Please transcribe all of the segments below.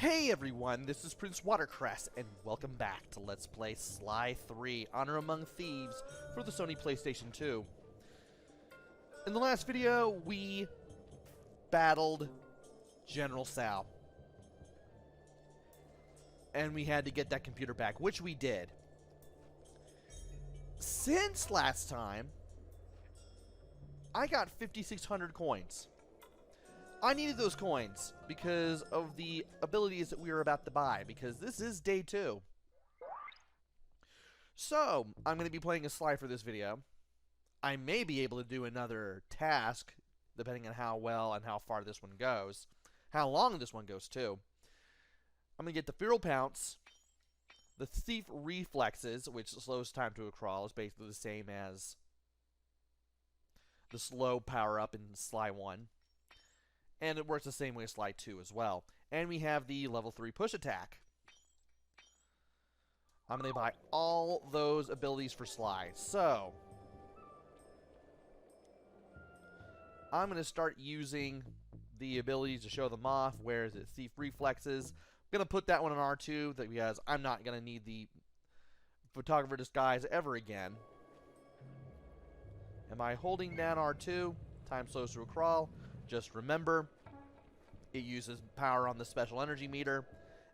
Hey everyone, this is PrinceWatercress, and welcome back to Let's Play Sly 3, Honor Among Thieves for the Sony PlayStation 2. In the last video, we battled General Tsao. And we had to get that computer back, which we did. Since last time, I got 5,600 coins. I needed those coins because of the abilities that we were about to buy, because this is day 2. So, I'm going to be playing a Sly for this video. I may be able to do another task, depending on how well and how far this one goes. How long this one goes, too. I'm going to get the Feral Pounce. The Thief Reflexes, which slows time to a crawl, is basically the same as the slow power-up in Sly 1. And it works the same way as Sly 2 as well. And we have the level 3 push attack. I'm going to buy all those abilities for Sly. So, I'm going to start using the abilities to show them off. Where is it? Thief Reflexes. I'm going to put that one on R2 because I'm not going to need the photographer disguise ever again. Am I holding down R2? Time slows to a crawl. Just remember, it uses power on the special energy meter.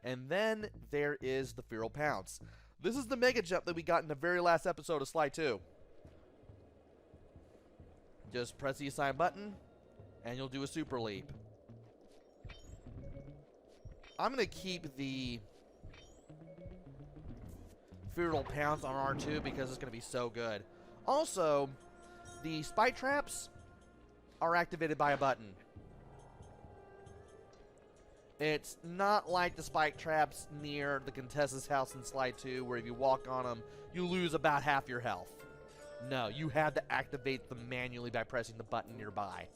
And then there is the Feral Pounce. This is the mega jump that we got in the very last episode of Sly 2. Just press the assign button, and you'll do a super leap. I'm going to keep the Feral Pounce on R2 because it's going to be so good. Also, the spike traps are activated by a button. It's not like the spike traps near the Contessa's house in Sly 2, where if you walk on them, you lose about half your health. No, you have to activate them manually by pressing the button nearby.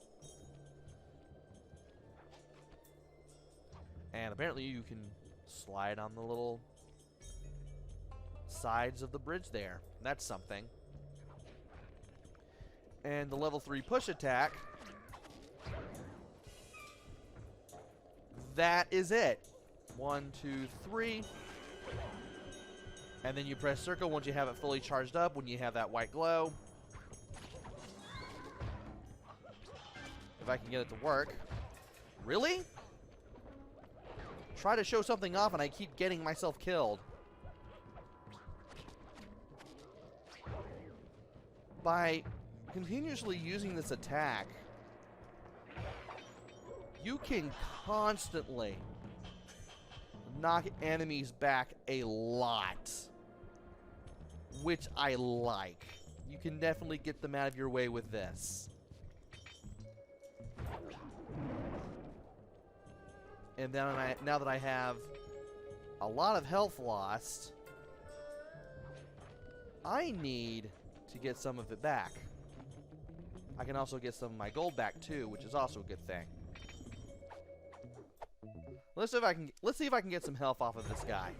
And apparently you can slide on the little sides of the bridge there. That's something. And the level 3 push attack, that is it. 1, 2, 3. And then you press circle once you have it fully charged up, when you have that white glow. If I can get it to work. Really? Try to show something off and I keep getting myself killed. By continuously using this attack, you can constantly knock enemies back a lot, which I like. You can definitely get them out of your way with this. And then now that I have a lot of health lost, I need to get some of it back. I can also get some of my gold back too, which is also a good thing. Let's see if I can get some health off of this guy.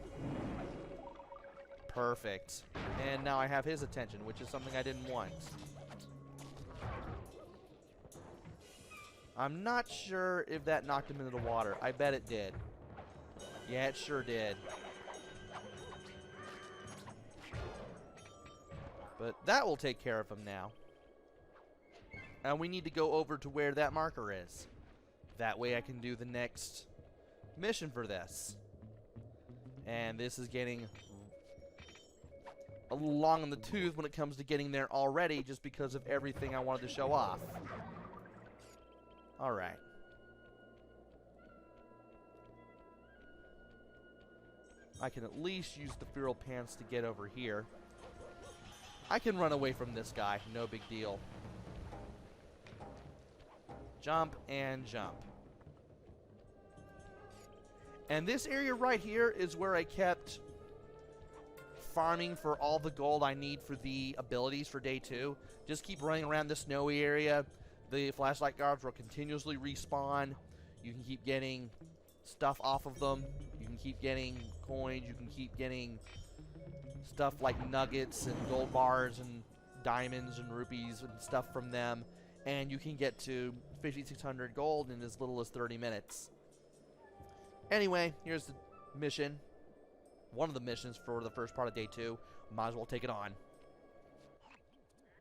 Perfect. And now I have his attention, which is something I didn't want. I'm not sure if that knocked him into the water. I bet it did. Yeah, it sure did. But that will take care of him now. And we need to go over to where that marker is. That way I can do the next mission for this. And this is getting a little long in the tooth when it comes to getting there already, just because of everything I wanted to show off. Alright. I can at least use the Feral Pants to get over here. I can run away from this guy, no big deal. Jump and jump. And this area right here is where I kept farming for all the gold I need for the abilities for day 2. Just keep running around the snowy area. The flashlight guards will continuously respawn. You can keep getting stuff off of them. You can keep getting coins. You can keep getting stuff like nuggets and gold bars and diamonds and rupees and stuff from them. And you can get to 5,600 gold in as little as 30 minutes. Anyway, here's the mission. One of the missions for the first part of day 2. Might as well take it on.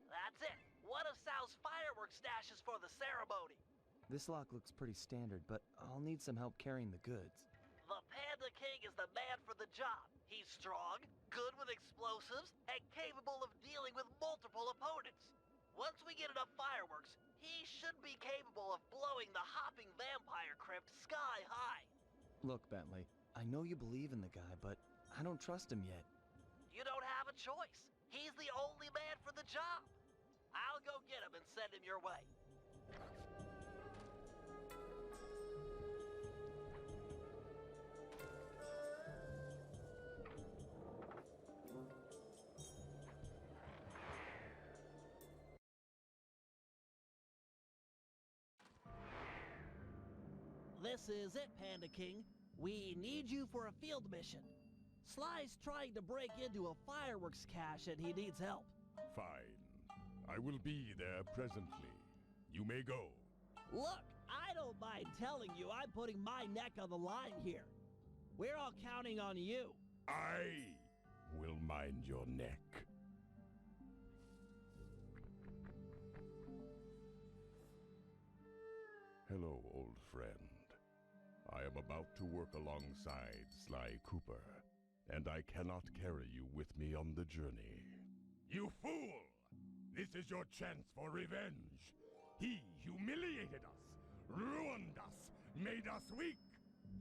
That's it. One of Tsao's fireworks stashes for the ceremony. This lock looks pretty standard, but I'll need some help carrying the goods. The Panda King is the man for the job. He's strong, good with explosives, and capable of dealing with multiple opponents. Once we get enough fireworks, he should be capable of blowing the hopping vampire crypt sky high. Look, Bentley, I know you believe in the guy, but I don't trust him yet. You don't have a choice. He's the only man for the job. I'll go get him and send him your way. This is it, Panda King. We need you for a field mission. Sly's trying to break into a fireworks cache and he needs help. Fine. I will be there presently. You may go. Look, I don't mind telling you I'm putting my neck on the line here. We're all counting on you. I will mind your neck. Hello, old friend. I am about to work alongside Sly Cooper, and I cannot carry you with me on the journey. You fool! This is your chance for revenge. He humiliated us, ruined us, made us weak.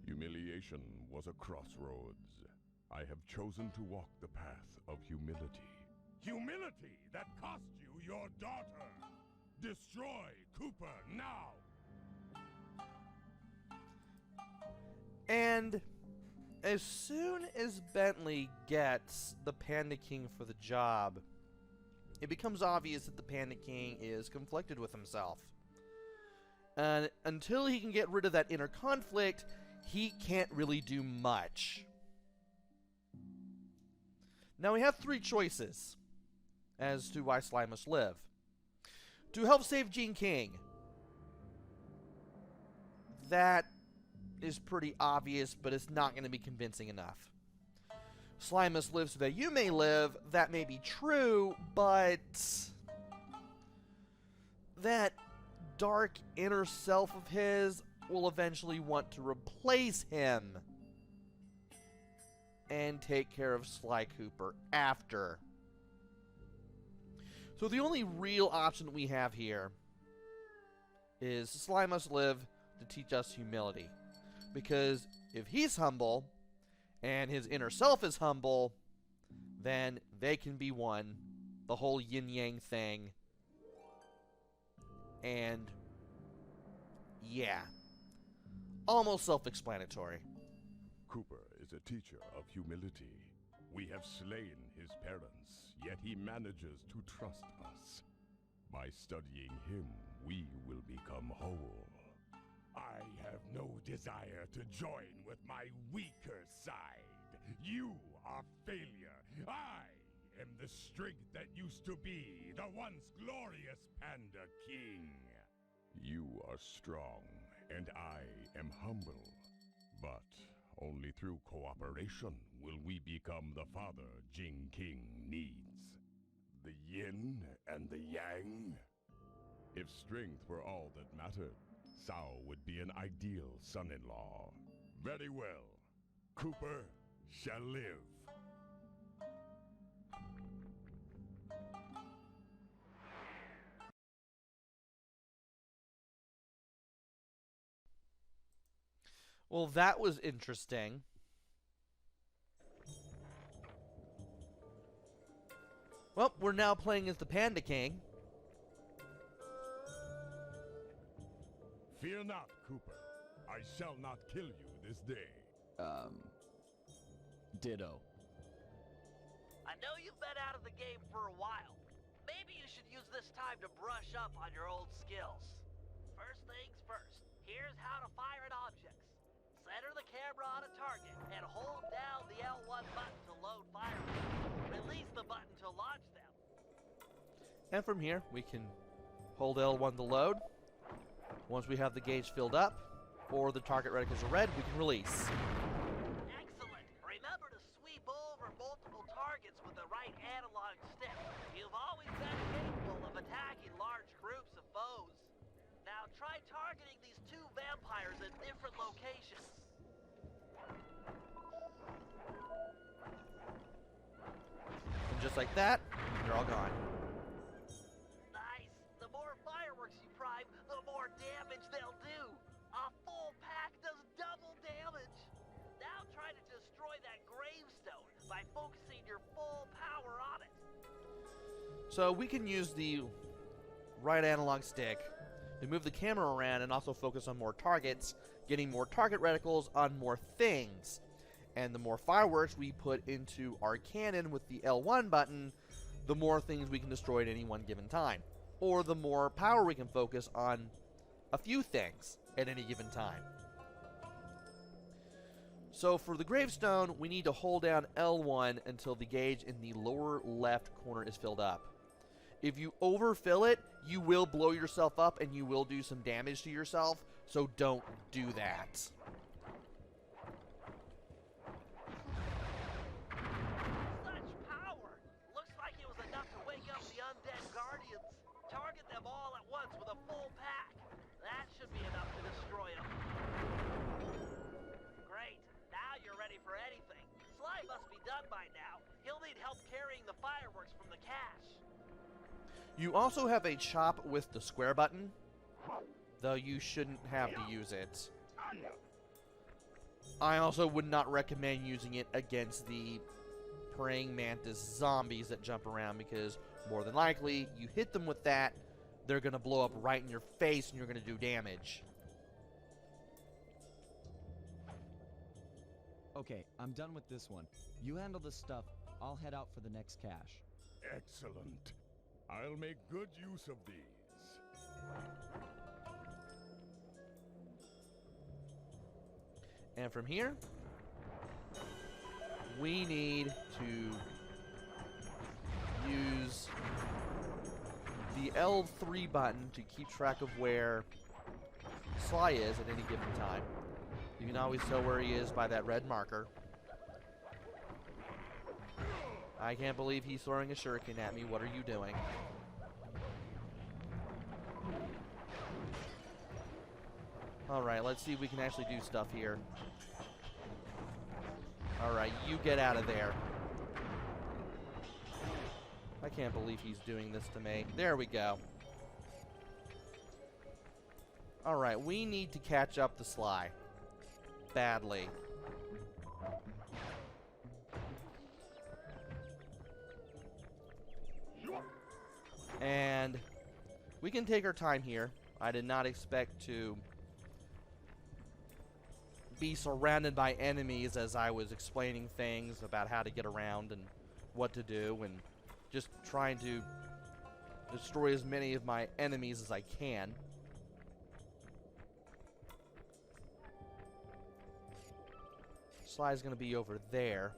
Humiliation was a crossroads. I have chosen to walk the path of humility. Humility that cost you your daughter. Destroy Cooper now! And as soon as Bentley gets the Panda King for the job, it becomes obvious that the Panda King is conflicted with himself. And until he can get rid of that inner conflict, he can't really do much. Now we have 3 choices as to why Sly must live. To help save Gene King. That is pretty obvious, but it's not going to be convincing enough. Sly must live so that you may live. That may be true, but that dark inner self of his will eventually want to replace him and take care of Sly Cooper after. So the only real option that we have here is Sly must live to teach us humility. Because if he's humble, and his inner self is humble, then they can be one. The whole yin-yang thing. And, yeah. Almost self-explanatory. Cooper is a teacher of humility. We have slain his parents, yet he manages to trust us. By studying him, we will become whole. I have no desire to join with my weaker side. You are failure. I am the strength that used to be the once glorious Panda King. You are strong, and I am humble. But only through cooperation will we become the father Jing King needs. The yin and the yang? If strength were all that mattered, Tsao would be an ideal son-in-law. Very well. Cooper shall live. Well, that was interesting. Well, we're now playing as the Panda King. Fear not, Cooper. I shall not kill you this day. Ditto. I know you've been out of the game for a while. Maybe you should use this time to brush up on your old skills. First things first, here's how to fire at objects. Center the camera on a target and hold down the L1 button to load fireworks. Release the button to launch them. And from here, we can hold L1 to load. Once we have the gauge filled up, or the target reticles are red, we can release. Excellent. Remember to sweep over multiple targets with the right analog stick. You've always been capable of attacking large groups of foes. Now try targeting these two vampires in different locations. And just like that, they're all gone. Nice. The more fireworks you prime, the more damage they'll do. A full pack does double damage. Now try to destroy that gravestone by focusing your full power on it. So we can use the right analog stick to move the camera around and also focus on more targets, getting more target reticles on more things. And the more fireworks we put into our cannon with the L1 button, the more things we can destroy at any one given time. Or the more power we can focus on a few things at any given time. So for the gravestone, we need to hold down L1 until the gauge in the lower left corner is filled up. If you overfill it, you will blow yourself up and you will do some damage to yourself, so don't do that. Such power! Looks like it was enough to wake up the undead guardians. Target them all at once with a full pack. That should be enough to destroy them. Great. Now you're ready for anything. Sly must be done by now. He'll need help carrying the fireworks from the cache. You also have a chop with the square button, though you shouldn't have to use it. I also would not recommend using it against the praying mantis zombies that jump around, because more than likely, you hit them with that, they're going to blow up right in your face and you're going to do damage. Okay, I'm done with this one. You handle the stuff. I'll head out for the next cache. Excellent. I'll make good use of these. And from here, we need to use the L3 button to keep track of where Sly is at any given time. You can always tell where he is by that red marker. I can't believe he's throwing a shuriken at me. What are you doing? Alright, let's see if we can actually do stuff here. Alright, you get out of there. I can't believe he's doing this to me. There we go. Alright, we need to catch up to Sly. Badly. And we can take our time here. I did not expect to be surrounded by enemies as I was explaining things about how to get around and what to do, and just trying to destroy as many of my enemies as I can. Sly's gonna be over there.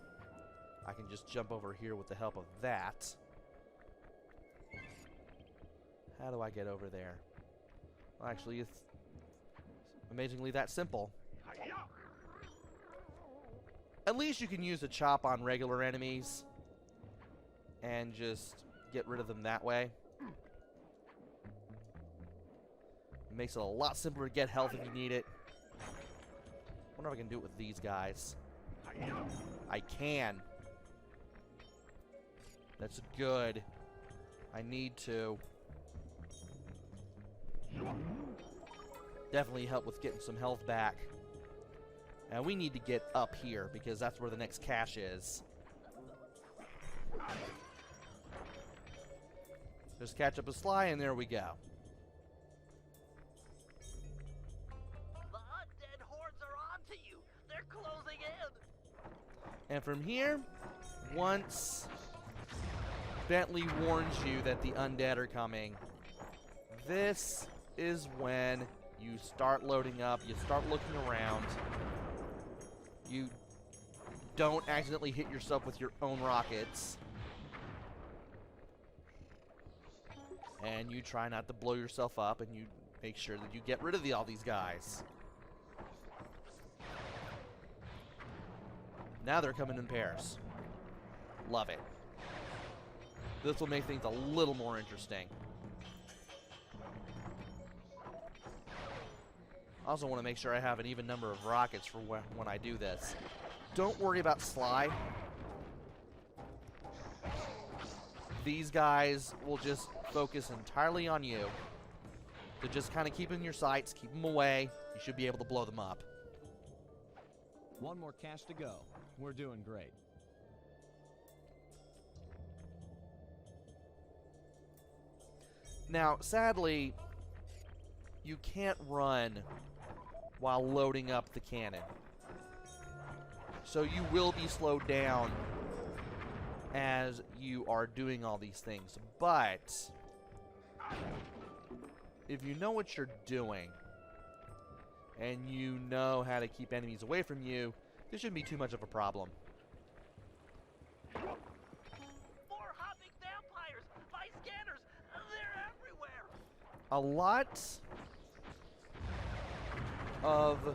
I can just jump over here with the help of that. How do I get over there? Well, actually, it's amazingly that simple. At least you can use a chop on regular enemies and just get rid of them that way. It makes it a lot simpler to get health if you need it. Wonder if I can do it with these guys. I can. That's good. I need to. Definitely help with getting some health back. And we need to get up here because that's where the next cache is. Just catch up with Sly and there we go. The undead hordes are onto you. They're closing in. And from here, once Bentley warns you that the undead are coming, this is when you start loading up, you start looking around. You don't accidentally hit yourself with your own rockets. And you try not to blow yourself up, and you make sure that you get rid of all these guys. Now they're coming in pairs. Love it. This will make things a little more interesting. I also want to make sure I have an even number of rockets for when I do this. Don't worry about Sly. These guys will just focus entirely on you. To just kind of keep in your sights, keep them away. You should be able to blow them up. One more cache to go. We're doing great. Now, sadly, you can't run while loading up the cannon. So you will be slowed down as you are doing all these things. But if you know what you're doing and you know how to keep enemies away from you, this shouldn't be too much of a problem. More hopping vampires! My scanners! They're everywhere! A lot of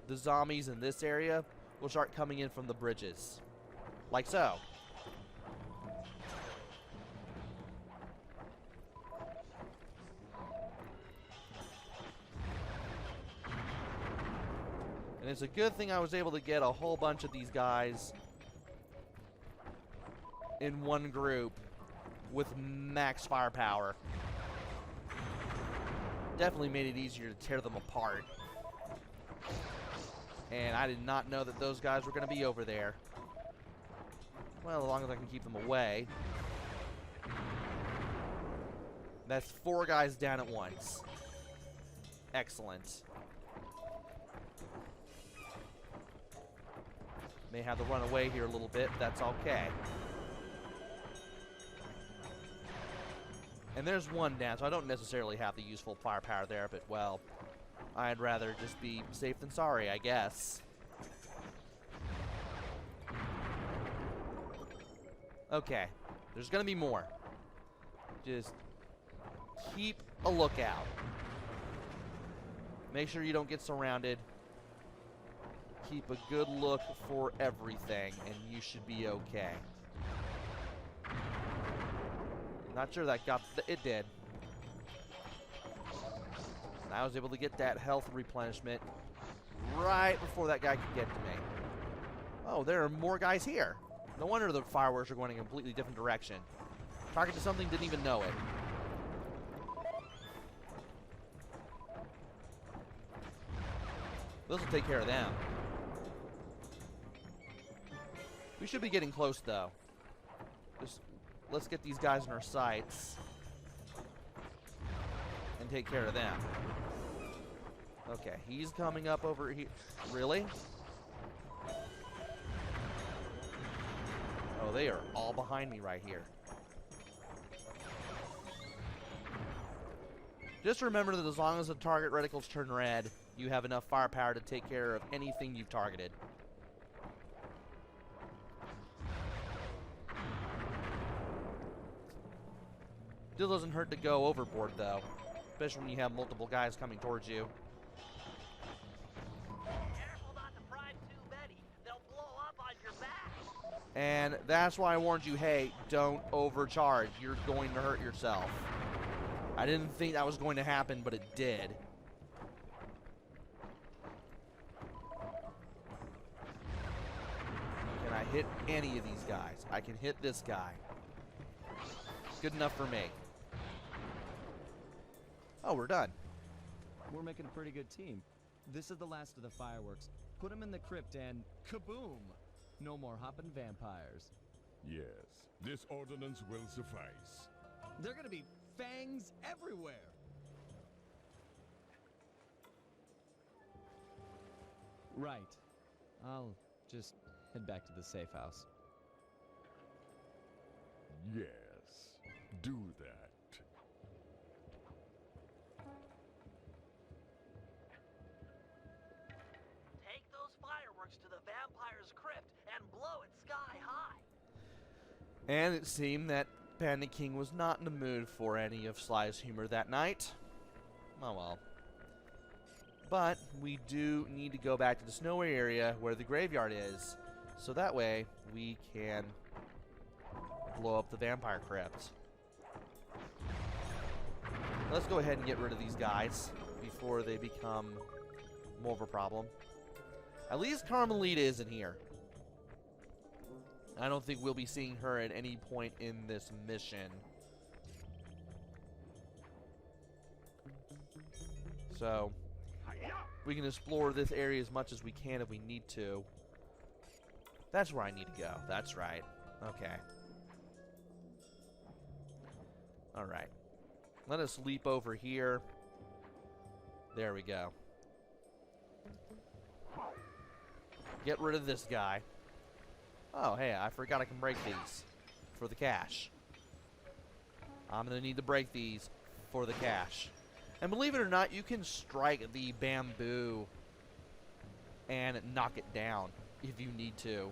the zombies in this area will start coming in from the bridges. Like so. And it's a good thing I was able to get a whole bunch of these guys in one group with max firepower. Definitely made it easier to tear them apart. And I did not know that those guys were going to be over there. Well, as long as I can keep them away. That's 4 guys down at once. Excellent. May have to run away here a little bit. That's okay. And there's one down, so I don't necessarily have the useful firepower there, but, well, I'd rather just be safe than sorry, I guess. Okay. There's gonna be more. Just keep a lookout. Make sure you don't get surrounded. Keep a good look for everything, and you should be okay. Not sure that got... It did. And I was able to get that health replenishment right before that guy could get to me. Oh, there are more guys here. No wonder the fireworks are going in a completely different direction. Target to something, didn't even know it. This will take care of them. We should be getting close, though. Just let's get these guys in our sights and take care of them. Okay, he's coming up over here. Really? Oh, they are all behind me right here. Just remember that as long as the target reticles turn red, you have enough firepower to take care of anything you've targeted. Still doesn't hurt to go overboard, though. Especially when you have multiple guys coming towards you. Careful not to prime too many. They'll blow up on your back. And that's why I warned you, hey, don't overcharge. You're going to hurt yourself. I didn't think that was going to happen, but it did. Can I hit any of these guys? I can hit this guy. Good enough for me. Oh, we're done. We're making a pretty good team. This is the last of the fireworks. Put them in the crypt and kaboom! No more hopping vampires. Yes, this ordinance will suffice. They're gonna be fangs everywhere! Right. I'll just head back to the safe house. Yes, do that. Take those fireworks to the vampire's crypt and blow it sky high. And it seemed that Panda King was not in the mood for any of Sly's humor that night. Oh well. But we do need to go back to the snowy area where the graveyard is, So that way, we can blow up the vampire crypt. Let's go ahead and get rid of these guys before they become more of a problem. At least Carmelita isn't here. I don't think we'll be seeing her at any point in this mission. So, we can explore this area as much as we can if we need to. That's where I need to go. That's right. Okay. Alright. Let us leap over here. There we go. Get rid of this guy. Oh, hey, I forgot I can break these for the cash. I'm going to need to break these for the cash. And believe it or not, you can strike the bamboo and knock it down if you need to.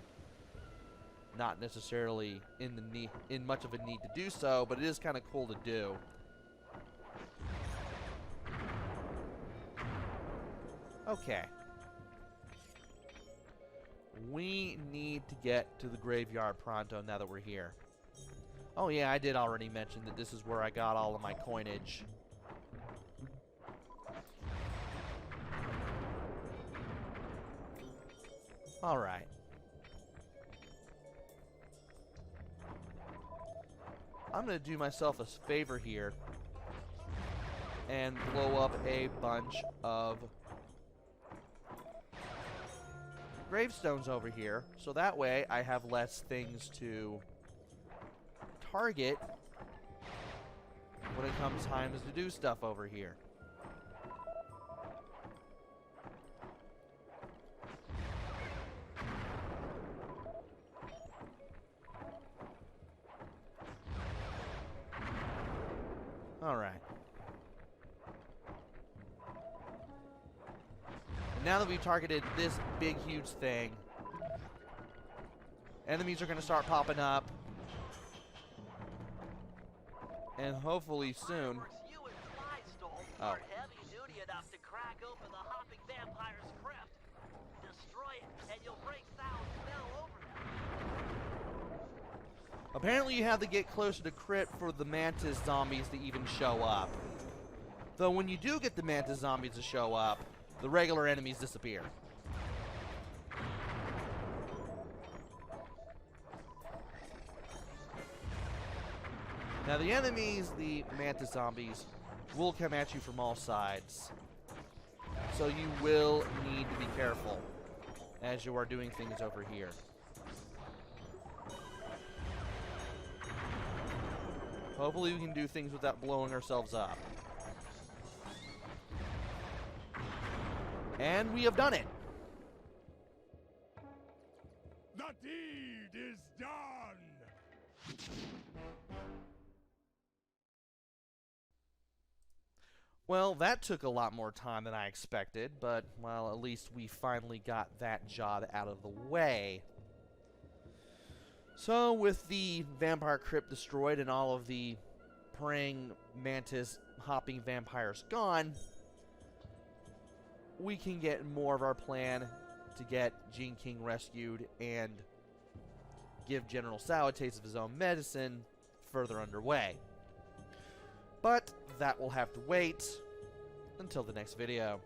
Not necessarily in much of a need to do so, but it is kind of cool to do. Okay. We need to get to the graveyard pronto now that we're here. Oh yeah, I did already mention that this is where I got all of my coinage. Alright. I'm going to do myself a favor here and blow up a bunch of gravestones over here, so that way I have less things to target when it comes time to do stuff over here. Alright. Now that we've targeted this big, huge thing, enemies are going to start popping up. And hopefully soon. You and Sly stole Oh. aren't heavy duty enough to crack open the hopping vampire's crypt. Destroy it, and you'll break Tsao's spell over them. Apparently you have to get closer to crypt for the mantis zombies to even show up. Though when you do get the mantis zombies to show up, the regular enemies disappear. Now the enemies, the mantis zombies, will come at you from all sides. So you will need to be careful as you are doing things over here. Hopefully we can do things without blowing ourselves up. And we have done it. The deed is done! Well, that took a lot more time than I expected, but, well, at least we finally got that job out of the way. So, with the vampire crypt destroyed and all of the praying mantis hopping vampires gone, we can get more of our plan to get Gene King rescued and give General Tsao a taste of his own medicine further underway. But that will have to wait until the next video.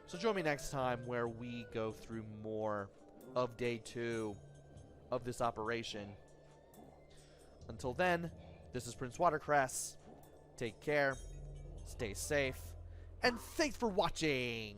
So join me next time where we go through more of day 2 of this operation. Until then, this is PrinceWatercress. Take care, stay safe, and thanks for watching!